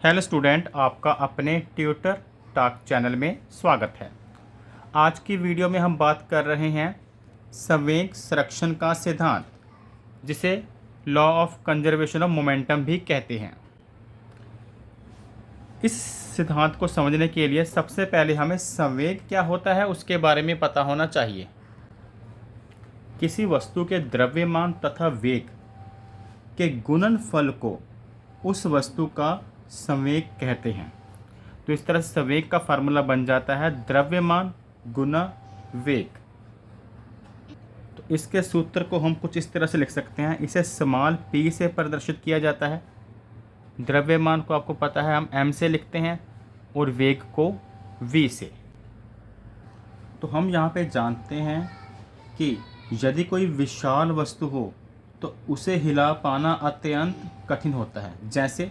Hello student, आपका अपने tutor talk channel में स्वागत है। आज की वीडियो में हम बात कर रहे हैं संवेग संरक्षण का सिद्धांत, जिसे law of conservation of momentum भी कहते हैं। इस सिद्धांत को समझने के लिए सबसे पहले हमें संवेग क्या होता है उसके बारे में पता होना चाहिए। किसी वस्तु के द्रव्यमान तथा वेग के गुणनफल को उस वस्तु का संवेग कहते हैं। तो इस तरह संवेग का फार्मूला बन जाता है द्रव्यमान गुना वेग। तो इसके सूत्र को हम कुछ इस तरह से लिख सकते हैं। इसे स्मॉल p से प्रदर्शित किया जाता है। द्रव्यमान को आपको पता है हम m से लिखते हैं और वेग को v से। तो हम यहाँ पे जानते हैं कि यदि कोई विशाल वस्तु हो तो उसे हिला पाना अत्यंत कठिन होता है। जैसे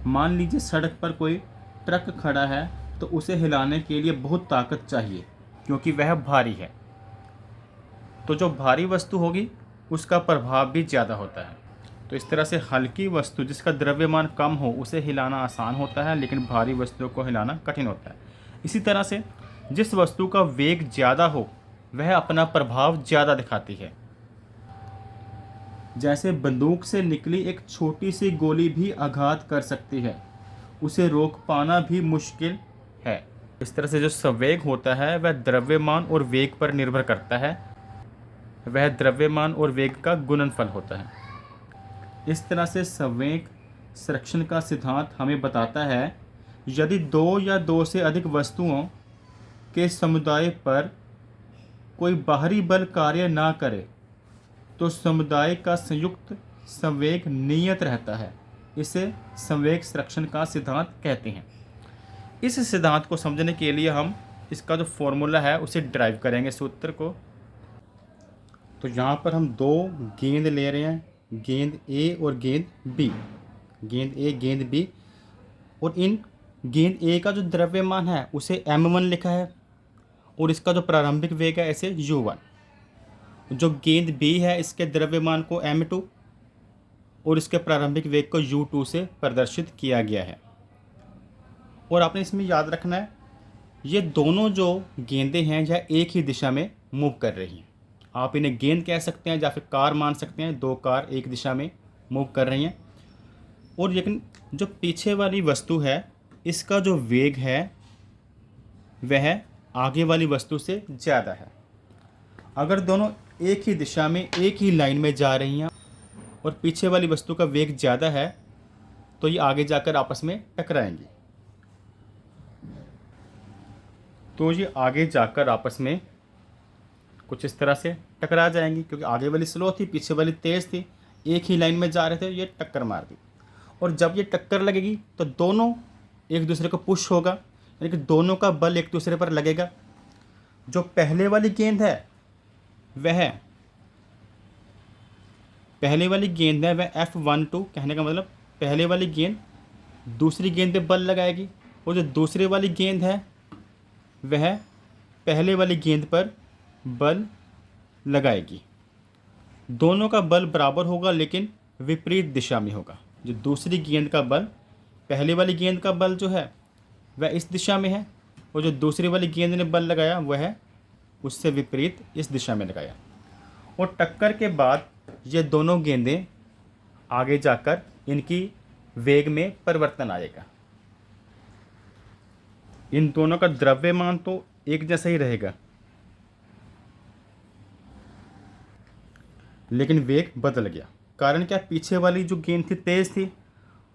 मान लीजिए सड़क पर कोई ट्रक खड़ा है तो उसे हिलाने के लिए बहुत ताकत चाहिए क्योंकि वह भारी है। तो जो भारी वस्तु होगी उसका प्रभाव भी ज़्यादा होता है। तो इस तरह से हल्की वस्तु जिसका द्रव्यमान कम हो उसे हिलाना आसान होता है, लेकिन भारी वस्तुओं को हिलाना कठिन होता है। इसी तरह से जिस वस्तु का वेग ज़्यादा हो वह अपना प्रभाव ज़्यादा दिखाती है। जैसे बंदूक से निकली एक छोटी सी गोली भी आघात कर सकती है, उसे रोक पाना भी मुश्किल है। इस तरह से जो संवेग होता है वह द्रव्यमान और वेग पर निर्भर करता है। वह द्रव्यमान और वेग का गुणनफल होता है। इस तरह से संवेग संरक्षण का सिद्धांत हमें बताता है यदि दो या दो से अधिक वस्तुओं के समुदाय पर कोई बाहरी बल कार्य ना करे तो समुदाय का संयुक्त संवेग नियत रहता है। इसे संवेग संरक्षण का सिद्धांत कहते हैं। इस सिद्धांत को समझने के लिए हम इसका जो फॉर्मूला है उसे ड्राइव करेंगे सूत्र को। तो यहाँ पर हम दो गेंद ले रहे हैं, गेंद ए और गेंद बी। गेंद ए गेंद बी, और इन गेंद ए का जो द्रव्यमान है उसे m1 लिखा है और इसका जो प्रारंभिक वेग है इसे u1। जो गेंद बी है इसके द्रव्यमान को m2 और इसके प्रारंभिक वेग को u2 से प्रदर्शित किया गया है। और आपने इसमें याद रखना है ये दोनों जो गेंदें हैं यह एक ही दिशा में मूव कर रही हैं। आप इन्हें गेंद कह सकते हैं या फिर कार मान सकते हैं। दो कार एक दिशा में मूव कर रही हैं। और लेकिन जो पीछे वाली वस्तु है इसका जो वेग है वह आगे वाली वस्तु से ज़्यादा है। अगर दोनों एक ही दिशा में एक ही लाइन में जा रही हैं और पीछे वाली वस्तु का वेग ज़्यादा है तो ये आगे जाकर आपस में टकराएंगी। तो ये आगे जाकर आपस में कुछ इस तरह से टकरा जाएंगी, क्योंकि आगे वाली स्लो थी, पीछे वाली तेज़ थी, एक ही लाइन में जा रहे थे, ये टक्कर मार दी। और जब ये टक्कर लगेगी तो दोनों एक दूसरे को पुश होगा, यानी कि दोनों का बल एक दूसरे पर लगेगा। जो पहले वाली गेंद है वह F12, कहने का मतलब पहले वाली गेंद दूसरी गेंद पे बल लगाएगी, और जो दूसरे वाली गेंद है वह पहले वाली गेंद पर बल लगाएगी। दोनों का बल बराबर होगा लेकिन विपरीत दिशा में होगा। जो दूसरी गेंद का बल, पहले वाली गेंद का बल जो है वह इस दिशा में है, और जो दूसरी वाली गेंद ने बल लगाया वह उससे विपरीत इस दिशा में लगाया। और टक्कर के बाद ये दोनों गेंदें आगे जाकर इनकी वेग में परिवर्तन आएगा। इन दोनों का द्रव्यमान तो एक जैसा ही रहेगा लेकिन वेग बदल गया। कारण क्या, पीछे वाली जो गेंद थी तेज़ थी,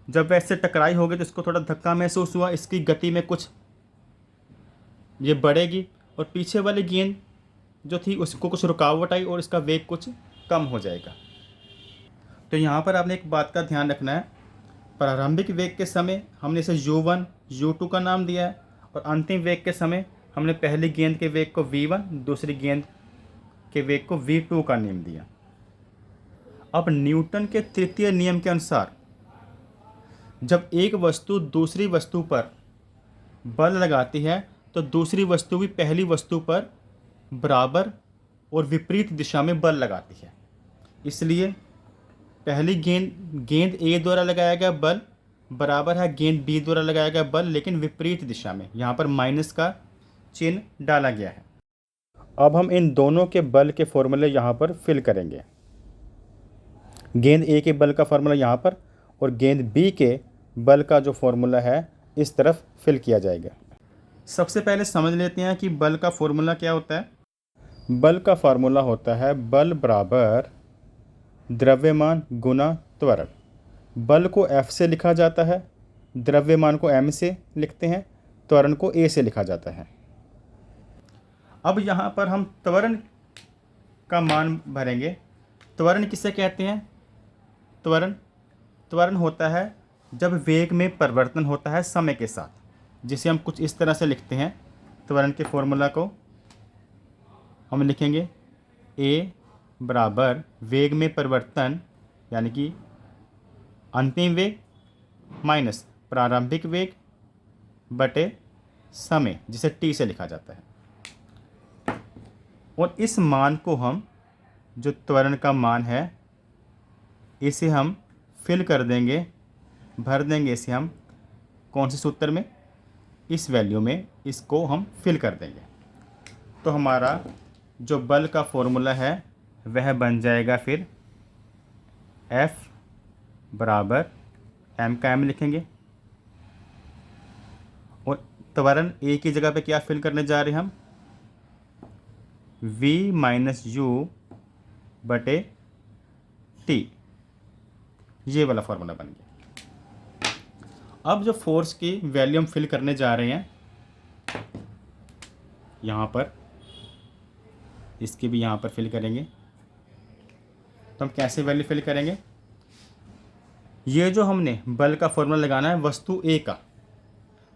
जब वैसे टकराई होगी तो इसको थोड़ा धक्का महसूस हुआ, इसकी गति में कुछ ये बढ़ेगी, और पीछे वाली गेंद जो थी उसको कुछ रुकावट आई और इसका वेग कुछ कम हो जाएगा। तो यहाँ पर आपने एक बात का ध्यान रखना है, प्रारंभिक वेग के समय हमने इसे u1 u2 का नाम दिया है, और अंतिम वेग के समय हमने पहली गेंद के वेग को v1, दूसरी गेंद के वेग को v2 का नाम दिया। अब न्यूटन के तृतीय नियम के अनुसार जब एक वस्तु दूसरी वस्तु पर बल लगाती है तो दूसरी वस्तु भी पहली वस्तु पर बराबर और विपरीत दिशा में बल लगाती है। इसलिए पहली गेंद ए द्वारा लगाया गया बल बराबर है गेंद बी द्वारा लगाया गया बल, लेकिन विपरीत दिशा में। यहाँ पर माइनस का चिन्ह डाला गया है। अब हम इन दोनों के बल के फॉर्मूले यहाँ पर फिल करेंगे। गेंद ए के बल का फॉर्मूला यहाँ पर और गेंद बी के बल का जो फॉर्मूला है इस तरफ फिल किया जाएगा। सबसे पहले समझ लेते हैं कि बल का फॉर्मूला क्या होता है। बल का फार्मूला होता है बल बराबर द्रव्यमान गुना त्वरण। बल को F से लिखा जाता है, द्रव्यमान को M से लिखते हैं, त्वरण को A से लिखा जाता है। अब यहाँ पर हम त्वरण का मान भरेंगे। त्वरण किसे कहते हैं? त्वरण होता है जब वेग में परिवर्तन होता है समय के साथ, जिसे हम कुछ इस तरह से लिखते हैं। त्वरण के फॉर्मूला को हम लिखेंगे A बराबर वेग में परिवर्तन यानी कि अंतिम वेग माइनस प्रारंभिक वेग बटे समय, जिसे T से लिखा जाता है। और इस मान को हम, जो त्वरण का मान है, इसे हम फिल कर देंगे, भर देंगे इसे हम कौन से सूत्र में? इस वैल्यू में इसको हम फिल कर देंगे। तो हमारा जो बल का फॉर्मूला है वह बन जाएगा फिर F बराबर M का M लिखेंगे और त्वरण A की जगह पे क्या फिल करने जा रहे हैं हम? V माइनस U बटे T, ये वाला फॉर्मूला बन गया। अब जो फोर्स की वैल्यू हम फिल करने जा रहे हैं यहाँ पर, इसकी भी यहाँ पर फिल करेंगे। तो हम कैसे वैल्यू फिल करेंगे? ये जो हमने बल का फॉर्मूला लगाना है वस्तु A का,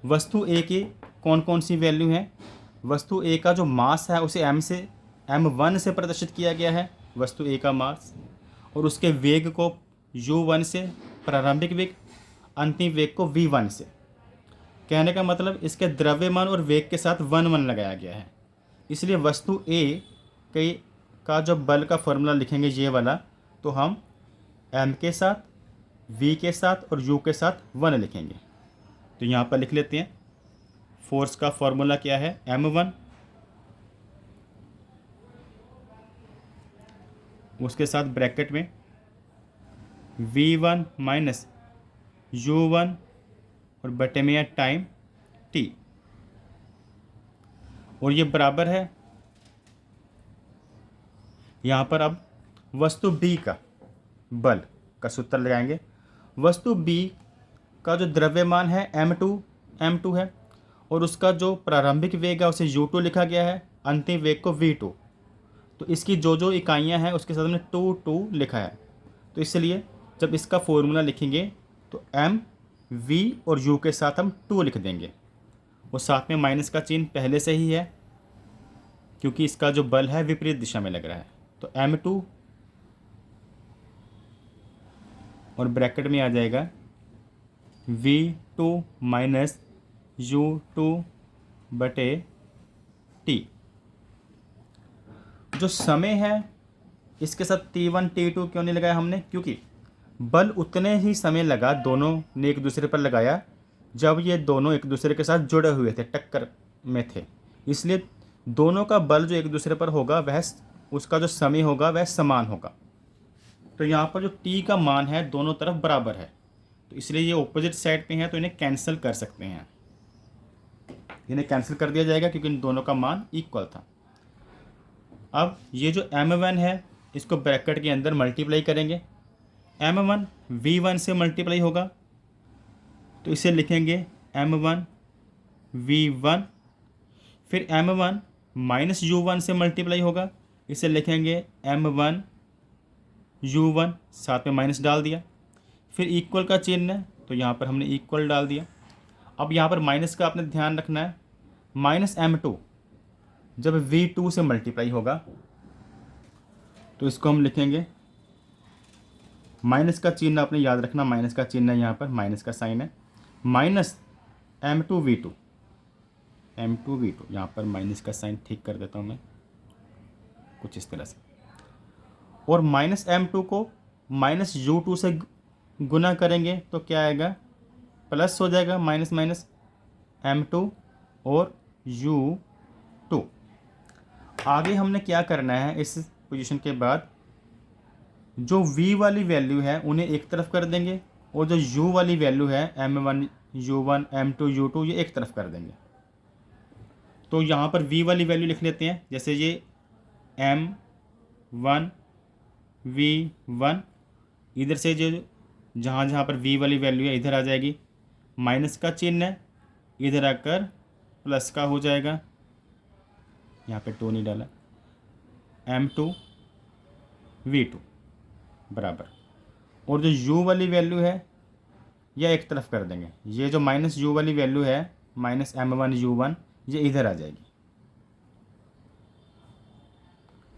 वस्तु A की कौन कौन सी वैल्यू है? वस्तु A का जो मास है उसे M1 से प्रदर्शित किया गया है, वस्तु A का मास, और उसके वेग को U1 से, प्रारंभिक वेग, अंतिम वेग को V1 से। कहने का मतलब इसके द्रव्यमान और वेग के साथ 1 1 लगाया गया है। इसलिए वस्तु A का जो बल का फॉर्मूला लिखेंगे ये वाला, तो हम M के साथ, V के साथ और U के साथ 1 लिखेंगे। तो यहाँ पर लिख लेते हैं। फोर्स का फॉर्मूला क्या है? M1, उसके साथ ब्रैकेट में V1 माइनस U1 और बटे में टाइम T, और ये बराबर है यहाँ पर। अब वस्तु B का बल का सूत्र लगाएंगे। वस्तु B का जो द्रव्यमान है M2 है और उसका जो प्रारंभिक वेग है उसे U2 लिखा गया है, अंतिम वेग को V2। तो इसकी जो इकाइयाँ हैं उसके साथ हमने 2 लिखा है। तो इसलिए जब इसका फॉर्मूला लिखेंगे तो M, V और U के साथ हम 2 लिख देंगे, और साथ में माइनस का चिन्ह पहले से ही है क्योंकि इसका जो बल है विपरीत दिशा में लग रहा है। तो M2 और ब्रैकेट में आ जाएगा V2 माइनस U2 बटे T। जो समय है इसके साथ T1 T2 क्यों नहीं लगाया हमने? क्योंकि बल उतने ही समय लगा, दोनों ने एक दूसरे पर लगाया जब ये दोनों एक दूसरे के साथ जुड़े हुए थे, टक्कर में थे। इसलिए दोनों का बल जो एक दूसरे पर होगा वह, उसका जो समय होगा वह समान होगा। तो यहाँ पर जो T का मान है दोनों तरफ बराबर है, तो इसलिए ये ऑपोजिट साइड पे हैं, तो इन्हें कैंसिल कर सकते हैं। इन्हें कैंसिल कर दिया जाएगा क्योंकि इन दोनों का मान इक्वल था। अब ये जो M1 है इसको ब्रैकेट के अंदर मल्टीप्लाई करेंगे। M1 V1 से मल्टीप्लाई होगा तो इसे लिखेंगे M1 V1। फिर M1 माइनस U1 से मल्टीप्लाई होगा, इसे लिखेंगे M1 U1, साथ में माइनस डाल दिया। फिर इक्वल का चिन्ह है तो यहाँ पर हमने इक्वल डाल दिया। अब यहाँ पर माइनस का आपने ध्यान रखना है, माइनस M2 जब V2 से मल्टीप्लाई होगा तो इसको हम लिखेंगे, माइनस का चिन्ह आपने याद रखना, माइनस का चिन्ह है यहाँ पर, माइनस का साइन है, माइनस M2V2, यहाँ पर माइनस का साइन ठीक कर देता हूँ मैं कुछ इस तरह से, और माइनस M2 को माइनस U2 से गुना करेंगे तो क्या आएगा? प्लस हो जाएगा माइनस माइनस m2 और u2। आगे हमने क्या करना है, इस पोजीशन के बाद जो v वाली वैल्यू है उन्हें एक तरफ कर देंगे और जो u वाली वैल्यू है m1 u1 m2 u2 ये एक तरफ कर देंगे। तो यहाँ पर v वाली वैल्यू लिख लेते हैं, जैसे ये m1 v1, इधर से जो जहाँ जहाँ पर v वाली वैल्यू है इधर आ जाएगी, माइनस का चिन्ह है, इधर आकर प्लस का हो जाएगा, यहाँ पे 2 नहीं डाला, m2 v2 बराबर। और जो u वाली वैल्यू है यह एक तरफ कर देंगे, ये जो माइनस u वाली वैल्यू है माइनस m1 u1 ये इधर आ जाएगी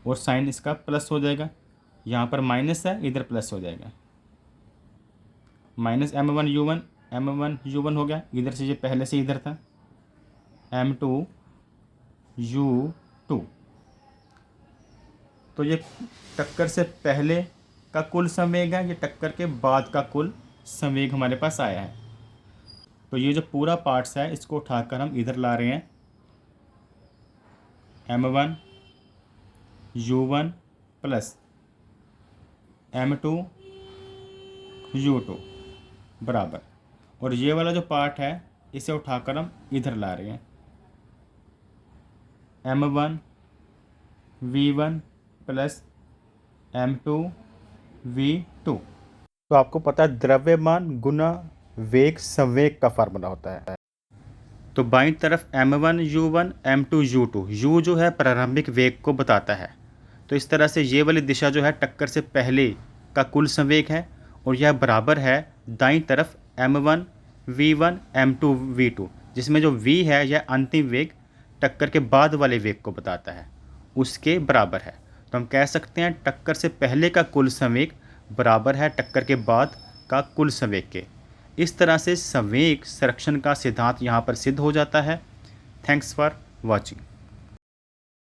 और साइन इसका प्लस हो जाएगा, यहाँ पर माइनस है इधर प्लस हो जाएगा, माइनस m1 u1 हो गया, इधर से ये पहले से इधर था m2 u2। तो ये टक्कर से पहले का कुल संवेग है, ये टक्कर के बाद का कुल संवेग हमारे पास आया है। तो ये जो पूरा पार्ट्स है इसको उठाकर हम इधर ला रहे हैं, m1 u1 plus m2 u2 बराबर, और ये वाला जो पार्ट है इसे उठाकर हम इधर ला रहे हैं, m1 v1 plus m2 v2। तो आपको पता है द्रव्यमान गुना वेग संवेग का फार्मूला होता है। तो बाईं तरफ m1 u1 m2 u2, u जो है प्रारंभिक वेग को बताता है, तो इस तरह से ये वाली दिशा जो है टक्कर से पहले का कुल संवेग है, और यह बराबर है दाईं तरफ m1 v1 m2 v2, जिसमें जो v है यह अंतिम वेग टक्कर के बाद वाले वेग को बताता है, उसके बराबर है। तो हम कह सकते हैं टक्कर से पहले का कुल संवेग बराबर है टक्कर के बाद का कुल संवेग के। इस तरह से संवेग संरक्षण का सिद्धांत यहाँ पर सिद्ध हो जाता है। Thanks for watching.